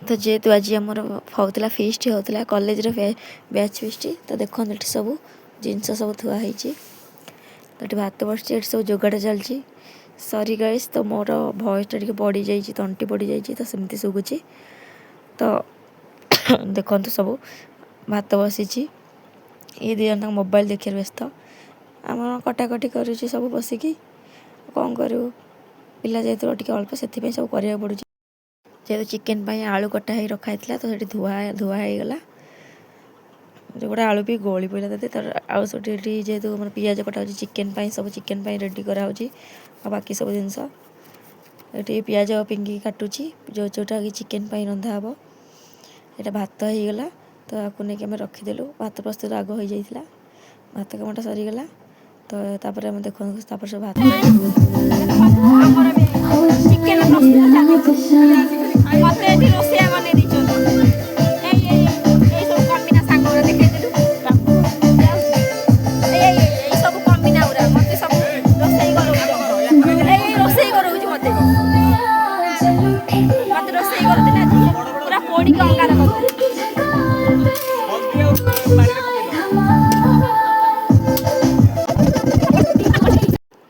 तो जेहेतु आज आमर होता फिस्ट होता कॉलेज बैच फिस्ट तो देखो ये सब जिनस सब थुआई तो भात बस सब जोगाड़ चलती सॉरी गाइस तो मोर वॉइसटा टी बढ़ी जाइए तंटी बढ़ी जाइए तो सेमती शुभुची तो देखो सब भात बसी ये दी जन मोबाइल देखिए व्यस्त आम कटाकटी कर सब बसिकी कौन करूँ पिला जेहतु टे अल्प से सब कराया पड़ू जेहतु चिकेन आलू कटा हो रखाई तो से धुआ होगला जो गोटे आलू भी गली पड़ा तर आउ सब जेहतु पिज कटा चिकेन सब चिकेन रेडी कराऊँगी आ बाकी सब जिनस ये पिज पिंगी काटुची जो जोटा कि चिकेन रंधा हे यहाँ भात होगला तो आपको नहीं आम रखीदेलु भात प्रस्तुत आग हो जाता भात कामटा सरीगला तो तापर आम देख सब भात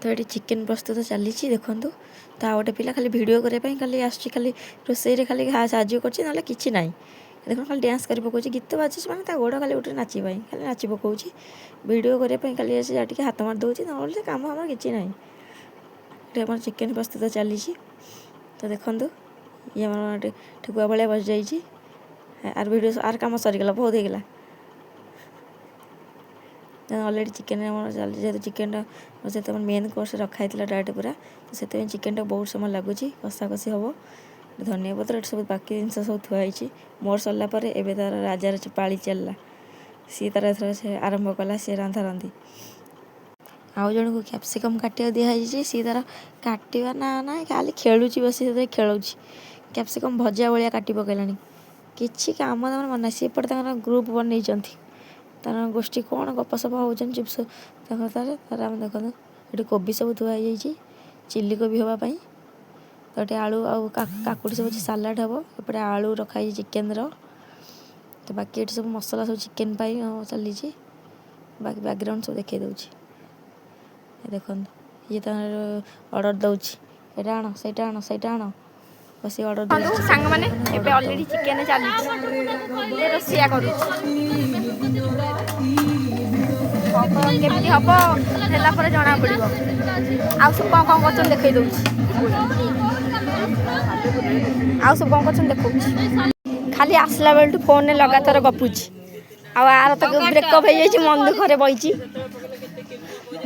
तो ये चिकेन प्रस्तुत चली देखूँ तो गोटे पिला खाली वीडियो करने खाली आसुची खाली रोसई खाली साज्य कर कि ना देखो खाली डांस कर पकाउची गीत बाजुची मैंने गोड़ खाली उठे नाचिपाई खाली नाची पकाउची वीडियो करने खाली आसी हाथ मार दूसरी ना कम आम कि ना ये चिकेन प्रस्तुत चली तो देखो ये ठेकुआ भाया बस जाइए आर वीडियो आर कम सरीगला बहुत होगला अलरेडी चिकेन चलती जेहतु चिकेन से मेन कोर्स रखाई डायरेक्ट पूरा तो से चिकेन बहुत समय लगुच कषा कषि हम धनिया पत्र सब बाकी जिन सब थुआई मोर सरलापर एवं तार राजार पाली चलला सी तार एथर से आरंभ कला सी रांधा रांधि आउ जन को कैप्सिकम काटिया दिखाई सी तार काटा ना ना खाली खेलुची बस खेलुँ कैप्सिकम भजा भाया काटी पकड़ा किसी कम दाम मना सी ग्रुप बनई तार गोष्ठी कौन गपसप हो चिप्स तार आम देखो ये कोबी सब थुआई चिल्ली कोबी हाँपाई तो ये आलू आकुड़ी सब सालाड हम एपटे आलू रखाई चिकेन तो बाकी ये सब मसला सब चिकेन चली बाकी बैकग्राउंड सब देखा दूँ देखो ये तार ऑर्डर दूची एटा आण सहीटा आण बस ऑर्डर सांग मैंने अलरेडी चिकेन चली रोसिया कर केमती हम है जना पड़ आउ सब कौन कर देखे दूँ आउ सब कौन कर देखा खाली आसला बेलू फोन में लगातार गपुची आर तक ब्रेकअप हो मन दुखरे बही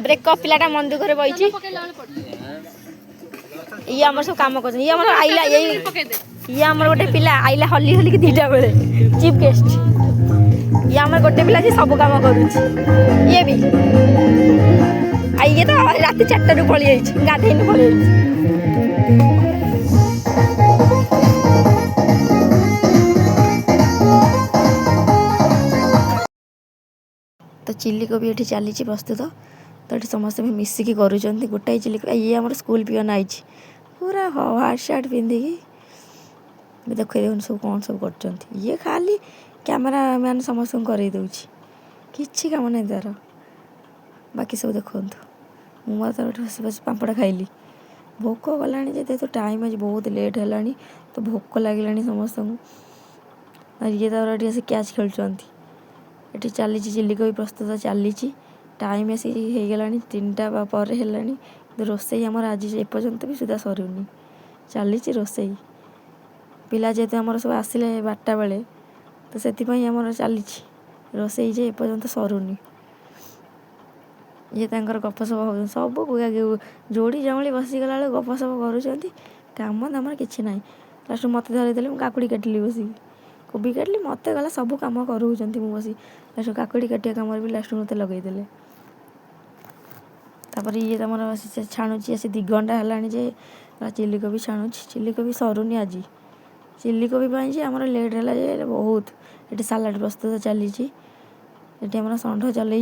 ब्रेकअप पिलाटा मन दुखरे बही ये आम सब कम कर ये आइला ये आम गोटे पिला आइला हली हलिक 2टा बेले चीफ गेस्ट ये आम गोटे पिला सब कम करुच्ची ये भी ये तो रात 4टारू पलि गाधेन पलि तो चिल्ली कोबी ये चली प्रस्तुत तो ये समस्त मिसिकी करुँच गोटाए चिल्ली ये आम स्कूल पिଅन आई पूरा हार्ट सार्ट पिंधिकी देखे देखुन सब कौन सब कर ये खाली कैमेरा मैन समस्त कर कि कम नहीं तार बाकी सब देखो मुझे पापड़ खाइली भोक गला जेहतु टाइम आज बहुत लेट है तो भोक लगे समस्त ये तो ये कैच खेलुँच ये चली चिल्ली कोबी प्रस्तुत चली टाइम आसी होगला 3टा पर है रोसई आमर आज एपर्यंत भी सुधा सरुनी चली रोसई पिला जेहतु आमर सब आसिले 12टा बेले तो से चली रोसई जे एपर्यंत सरुनी ये गपसप हो सब जोड़ी जमली बसीगला गपसप कर कम दाम कि ना लास्ट मत धरदेले काकुड़ी काटिली बस कोबी काटिली मत गला सब कम करूँ बस लास्ट काकुड़ी काटिया कम भी लास्ट मत लगेदेले तापर ये तुम छाणुची आसी 2 घंटा है चिल्ली कोबी छाणुची चिल्ली कोबी सरुनी आज चिल्ली कोबी आमर लेट है बहुत ये सालाड प्रस्तुत चली षंढ चल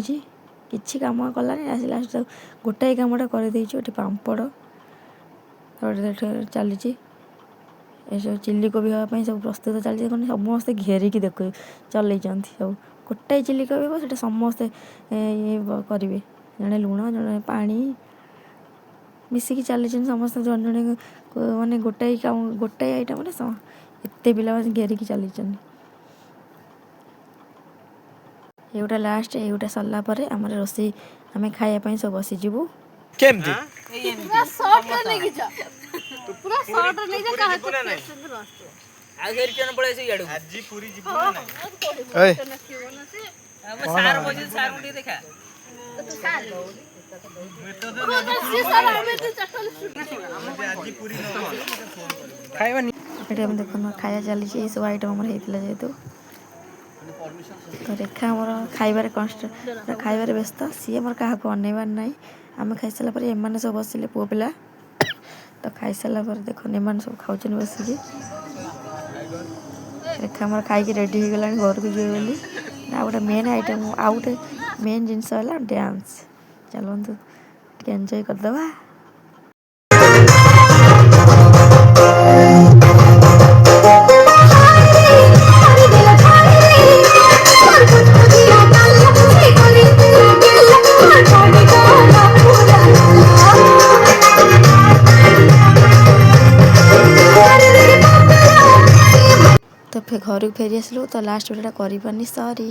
किसी कम कलानी आस लास्ट गोटाए कमटा कर पापड़ चली एसब चिल्ली कोबी हाँपाई सब प्रस्तुत चलती समस्ते घेरिकी देख चल सब गोटाए चिल्ली कोबी हम से समस्ते ये करेंगे जड़े लुण जड़े पा मिसिकी चली समस्त जन जन मानने गोटाए आइटम एत पिला घेरिकी चली एगुटा लास्ट एगुटा सरला आम रोषे आम खायापाई सब बसीजु केमती देखो खाया चली सब आइटम आम जेहेतु तो रेखा आमर खाइबार कष्ट खाइबार व्यस्त सी आमर क्या अनैबार ना आम खाई सारापर एम सब बसिले पुओ पिला तो खाई सारापर देख एम सब खाऊँ बसिकी रेखा आमर खाई रेडी हो गला घर को जीवे बोली आ गोटे मेन आइटम आउ गोटे मेन जिनस है डांस चलतु एंजॉय करदे। तो घर को फेरी आसलु तो लास्ट वीडियो कर सॉरी।